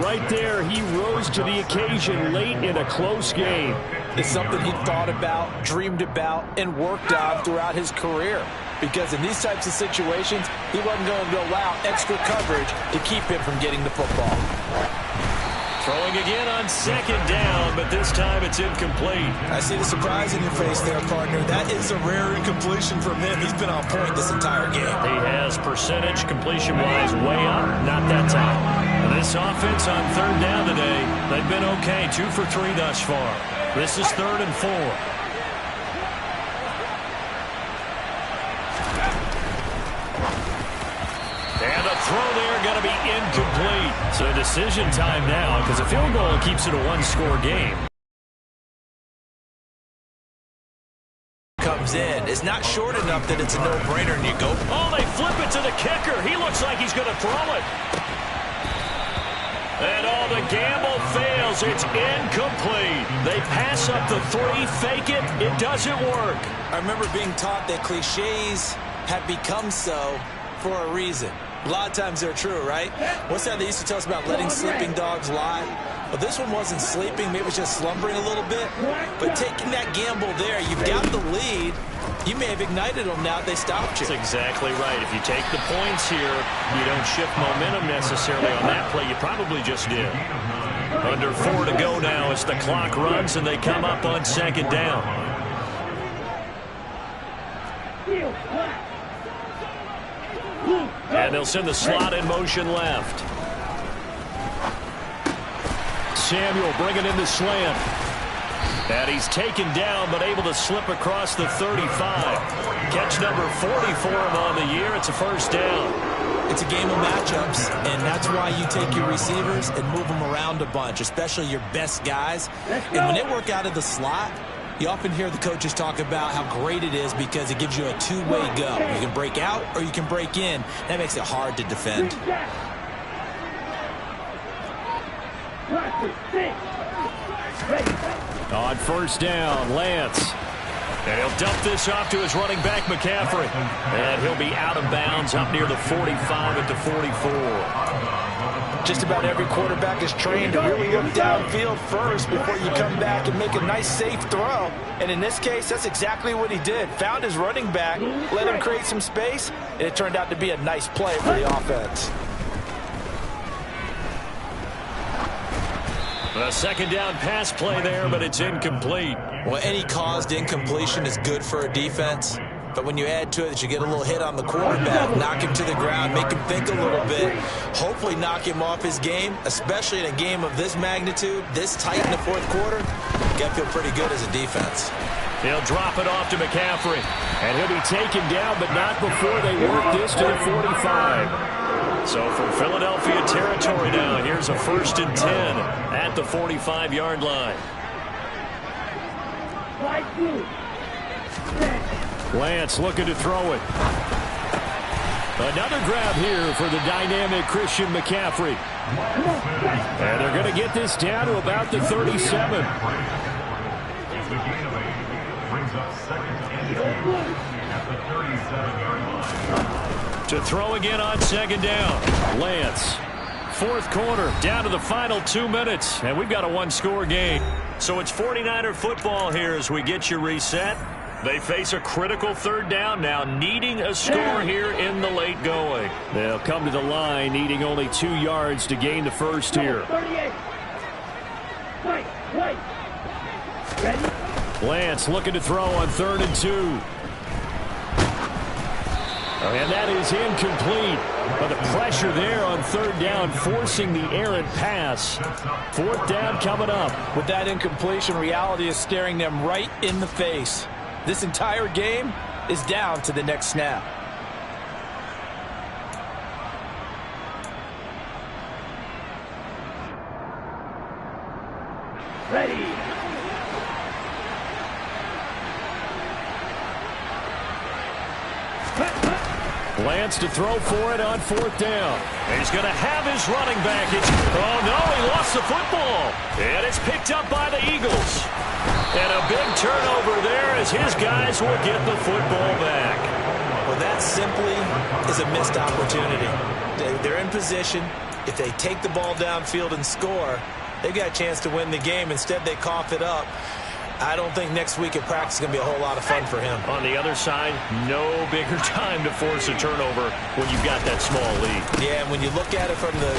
Speaker 2: Right there, he rose to the occasion late in a close game.
Speaker 4: It's something he thought about, dreamed about, and worked on throughout his career. Because in these types of situations, he wasn't going to allow extra coverage to keep him from getting the football.
Speaker 2: Throwing again on 2nd down, but this time it's incomplete.
Speaker 6: I see the surprise in your face there, partner. That is a rare incompletion from him. He's been on point this entire game.
Speaker 2: He has percentage completion-wise way up, not that time. And this offense on 3rd down today, they've been okay, 2 for 3 thus far. This is 3rd and 4. And the throw there going to be incomplete. So decision time now because a field goal keeps it a one-score game.
Speaker 6: Comes in. It's not short enough that it's a no-brainer, and you go.
Speaker 2: Oh, they flip it to the kicker. He looks like he's going to throw it. And the gamble fails. It's incomplete. They pass up the 3, fake it. It doesn't work.
Speaker 4: I remember being taught that cliches have become so for a reason. A lot of times they're true, right? What's that they used to tell us about letting sleeping dogs lie? Well, this one wasn't sleeping. Maybe it was just slumbering a little bit. But taking that gamble there, you've got the lead. You may have ignited them now. They stopped you.
Speaker 2: That's exactly right. If you take the points here, you don't shift momentum necessarily on that play. You probably just did. Under 4 to go now as the clock runs and they come up on second down. And they'll send the slot in motion left. Samuel bringing in the slant. And he's taken down but able to slip across the 35. Catch number 40 for him on the year. It's a first down.
Speaker 4: It's a game of matchups, and that's why you take your receivers and move them around a bunch, especially your best guys. And when they work out of the slot, you often hear the coaches talk about how great it is because it gives you a two-way go. You can break out or you can break in. That makes it hard to defend.
Speaker 2: On first down, Lance. And he'll dump this off to his running back, McCaffrey. And he'll be out of bounds up near the 45 at the 44.
Speaker 4: Just about every quarterback is trained to really look downfield first before you come back and make a nice, safe throw. And in this case, that's exactly what he did. Found his running back, let him create some space, and it turned out to be a nice play for the offense.
Speaker 2: A second down pass play there, but it's incomplete.
Speaker 6: Well, any caused incompletion is good for a defense. But when you add to it that you get a little hit on the quarterback, knock him to the ground, make him think a little bit, hopefully knock him off his game, especially in a game of this magnitude, this tight in the fourth quarter, you got to feel pretty good as a defense.
Speaker 2: He'll drop it off to McCaffrey. And he'll be taken down, but not before they work this to the 45. So from Philadelphia territory now, here's a 1st and 10 at the 45-yard line. Lance looking to throw it. Another grab here for the dynamic Christian McCaffrey. And they're going to get this down to about the 37. To throw again on second down. Lance. Fourth quarter, down to the final 2 minutes, and we've got a one-score game. So it's 49er football here as we get you reset. They face a critical third down now, needing a score here in the late going. They'll come to the line, needing only 2 yards to gain the first here. Lance looking to throw on 3rd and 2. And that is incomplete. But the pressure there on 3rd down, forcing the errant pass. 4th down coming up.
Speaker 4: With that incompletion, reality is staring them right in the face. This entire game is down to the next snap.
Speaker 5: Ready.
Speaker 2: Lance to throw for it on 4th down. And he's going to have his running back. Oh, no, he lost the football. And it's picked up by the Eagles. And a big turnover there as his guys will get the football back.
Speaker 6: Well, that simply is a missed opportunity. They're in position. If they take the ball downfield and score, they've got a chance to win the game. Instead, they cough it up. I don't think next week at practice is going to be a whole lot of fun for him.
Speaker 2: On the other side, no bigger time to force a turnover when you've got that small lead.
Speaker 6: Yeah, and when you look at it from the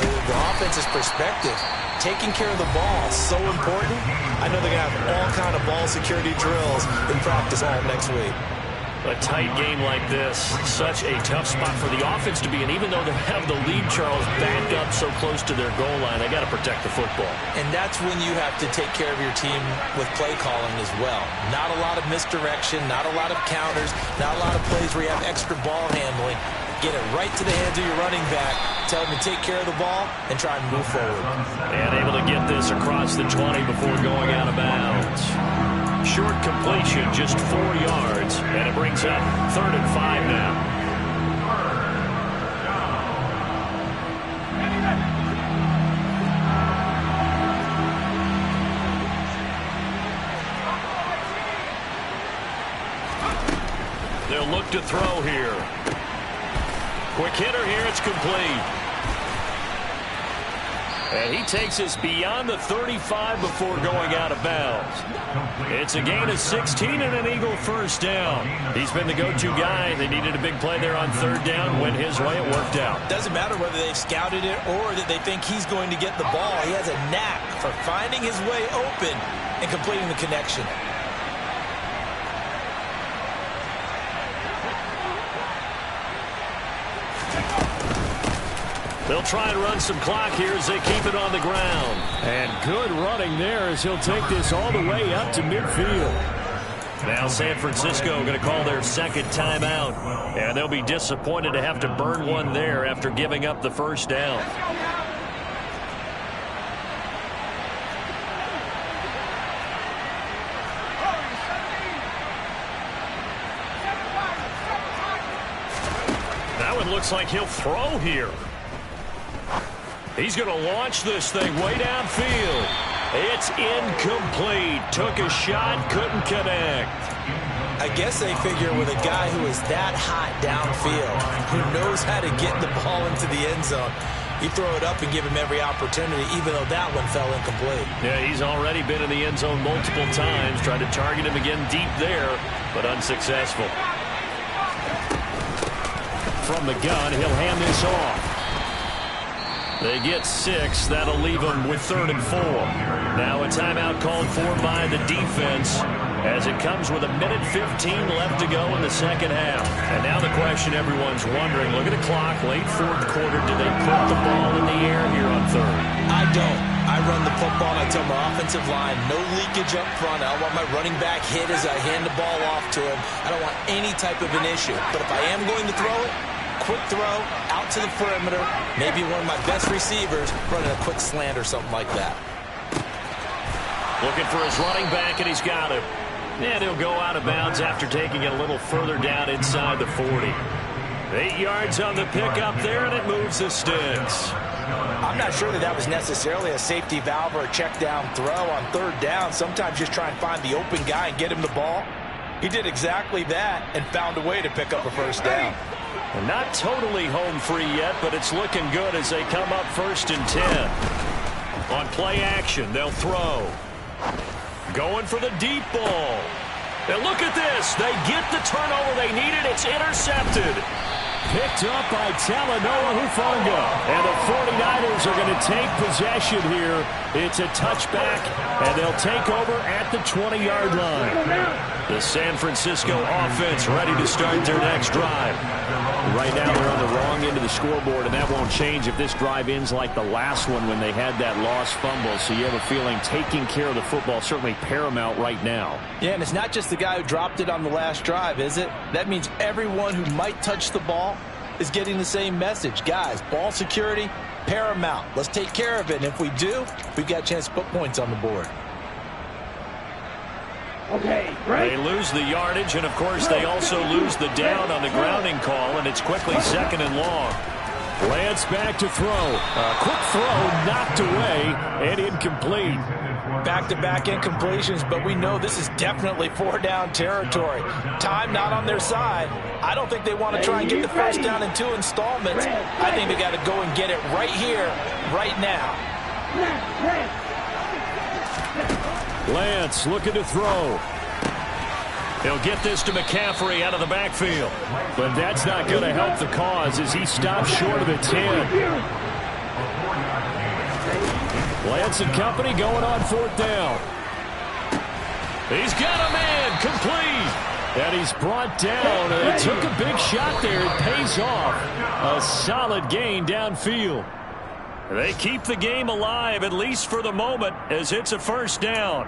Speaker 6: offense's perspective, taking care of the ball is so important. I know they're going to have all kind of ball security drills in practice all next week.
Speaker 2: A tight game like this, such a tough spot for the offense to be in. Even though they have the lead, Charles, backed up so close to their goal line, they got to protect the football.
Speaker 6: And that's when you have to take care of your team with play calling as well. Not a lot of misdirection, not a lot of counters, not a lot of plays where you have extra ball handling.
Speaker 4: get it right to the hands of your running back, tell him to take care of the ball, and try and move forward.
Speaker 2: And able to get this across the 20 before going out of bounds. Short completion, just 4 yards, and it brings up 3rd and 5 now. They'll look to throw here. Quick hitter here, it's complete. And he takes us beyond the 35 before going out of bounds. It's a gain of 16 and an Eagle first down. He's been the go-to guy. They needed a big play there on 3rd down. Went his way, it worked out.
Speaker 4: Doesn't matter whether they've scouted it or that they think he's going to get the ball. He has a knack for finding his way open and completing the connection.
Speaker 2: They'll try and run some clock here as they keep it on the ground.
Speaker 3: And good running there as he'll take this all the way up to midfield.
Speaker 2: Now San Francisco going to call their 2nd timeout. And they'll be disappointed to have to burn one there after giving up the first down. That one looks like he'll throw here. He's going to launch this thing way downfield. It's incomplete. Took a shot, couldn't connect.
Speaker 4: I guess they figure with a guy who is that hot downfield, who knows how to get the ball into the end zone, you throw it up and give him every opportunity, even though that one fell incomplete.
Speaker 2: Yeah, he's already been in the end zone multiple times. Tried to target him again deep there, but unsuccessful.
Speaker 3: From the gun, he'll hand this off.
Speaker 2: They get 6. That'll leave them with 3rd and 4. Now a timeout called for by the defense as it comes with 1:15 left to go in the 2nd half. And now the question everyone's wondering, look at the clock, late 4th quarter, do they put the ball in the air here on 3rd?
Speaker 4: I don't. I run the football and I tell my offensive line, no leakage up front. I don't want my running back hit as I hand the ball off to him. I don't want any type of an issue. But if I am going to throw it, quick throw, out to the perimeter, maybe one of my best receivers running a quick slant or something like that.
Speaker 2: Looking for his running back, and he's got him. And he'll go out of bounds after taking it a little further down inside the 40. 8 yards on the pickup there, and it moves the sticks.
Speaker 4: I'm not sure that was necessarily a safety valve or a check down throw on 3rd down. Sometimes just try and find the open guy and get him the ball. He did exactly that and found a way to pick up a first down.
Speaker 2: And not totally home free yet, but it's looking good as they come up 1st and 10. On play action, they'll throw. Going for the deep ball. And look at this. They get the turnover they needed. It's intercepted.
Speaker 3: Picked up by Talanoa Hufanga. And the 49ers are going to take possession here. It's a touchback, and they'll take over at the 20-yard line.
Speaker 2: The San Francisco offense ready to start their next drive.
Speaker 3: Right now they're on the wrong end of the scoreboard, and that won't change if this drive ends like the last one when they had that lost fumble. So you have a feeling taking care of the football certainly paramount right now.
Speaker 4: Yeah, and it's not just the guy who dropped it on the last drive, is it? That means everyone who might touch the ball is getting the same message. Guys, ball security, paramount. Let's take care of it, and if we do, we've got a chance to put points on the board.
Speaker 5: Okay, right.
Speaker 2: They lose the yardage, and of course they also lose the down on the grounding call, and it's quickly 2nd and long.
Speaker 3: Lance back to throw. A quick throw knocked away and incomplete.
Speaker 4: Back-to-back incompletions, but we know this is definitely 4-down territory. Time not on their side. I don't think they want to try and get the first down in 2 installments. I think they got to go and get it right here, right now.
Speaker 3: Lance looking to throw.
Speaker 2: He'll get this to McCaffrey out of the backfield.
Speaker 3: But that's not going to help the cause as he stops short of the 10. Lance and company going on 4th down.
Speaker 2: He's got a man complete.
Speaker 3: And he's brought down. He took a big shot there. It pays off. A solid gain downfield.
Speaker 2: They keep the game alive, at least for the moment, as it's a first down.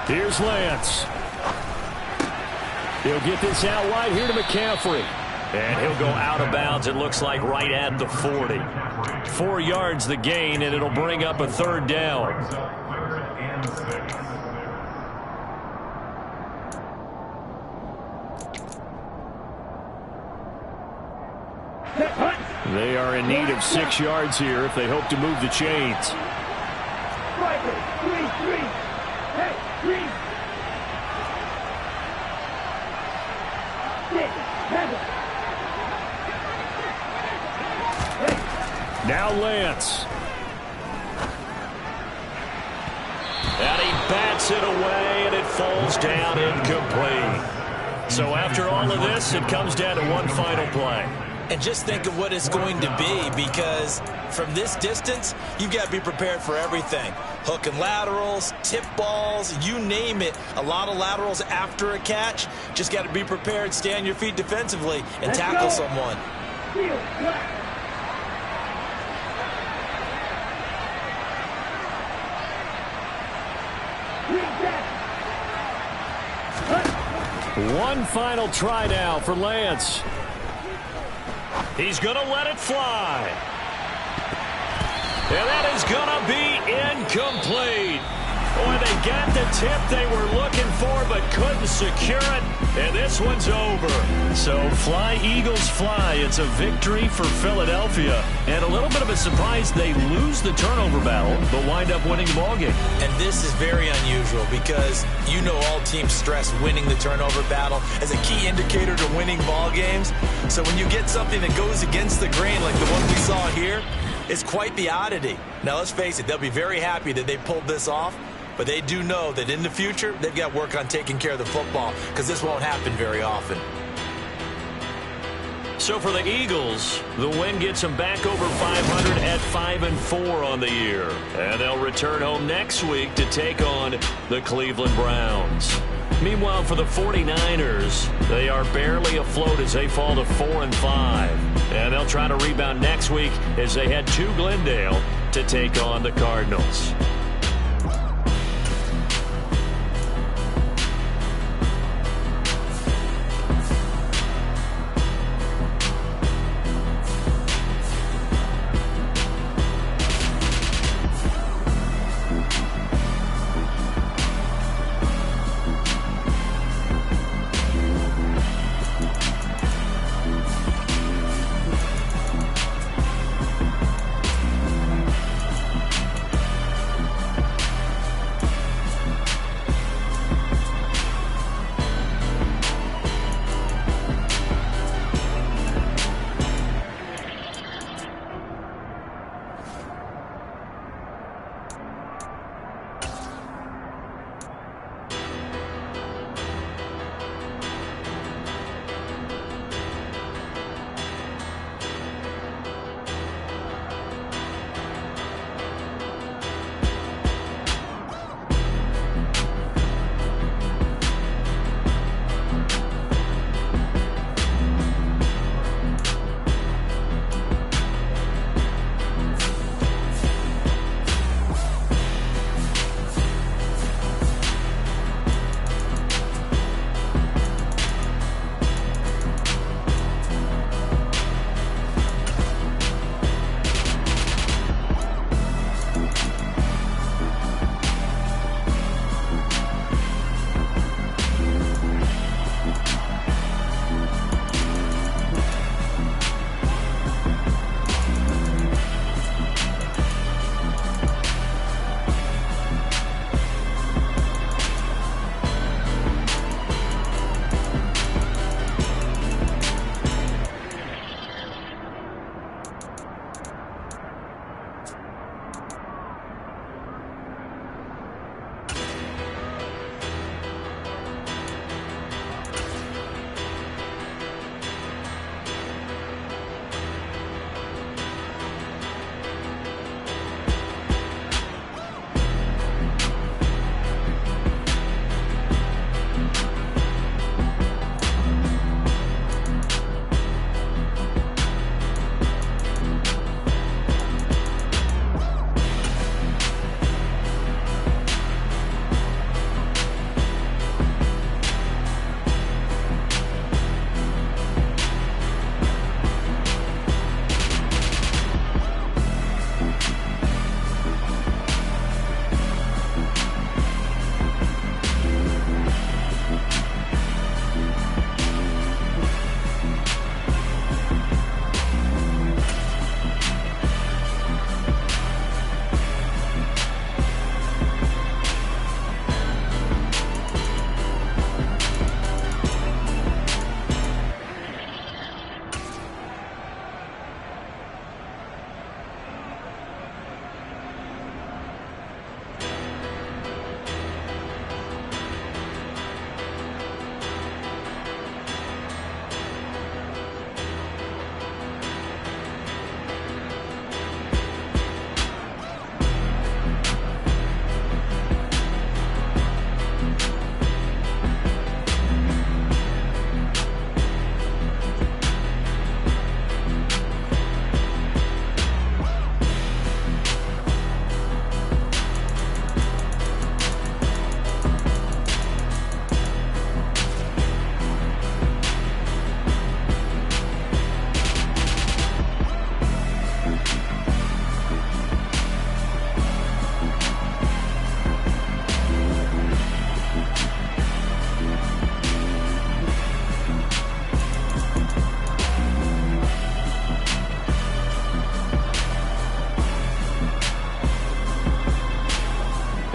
Speaker 3: Here's Lance. He'll get this out wide here to McCaffrey. And he'll go out of bounds, it looks like, right at the 40. 4 yards the gain, and it'll bring up a 3rd down. They are in need of 6 yards here if they hope to move the chains. Now Lance. And he bats it away, and it falls down incomplete. So after all of this, it comes down to one final play.
Speaker 4: And just think of what it's going to be, because from this distance, you've got to be prepared for everything. Hook and laterals, tip balls, you name it. A lot of laterals after a catch. Just got to be prepared, stay on your feet defensively, and tackle someone.
Speaker 3: One final try now for Lance. He's going to let it fly. And that is going to be incomplete. Boy, they got the tip they were looking for but couldn't secure it. And this one's over. So fly, Eagles, fly. It's a victory for Philadelphia. And a little bit of a surprise, they lose the turnover battle but wind up winning the ballgame.
Speaker 4: And this is very unusual because you know all teams stress winning the turnover battle as a key indicator to winning ball games. So when you get something that goes against the grain like the one we saw here, it's quite the oddity. Now, let's face it, they'll be very happy that they pulled this off, but they do know that in the future, they've got work on taking care of the football because this won't happen very often.
Speaker 3: So for the Eagles, the win gets them back over 500 at 5-4 on the year. And they'll return home next week to take on the Cleveland Browns. Meanwhile, for the 49ers, they are barely afloat as they fall to 4-5. And they'll try to rebound next week as they head to Glendale to take on the Cardinals.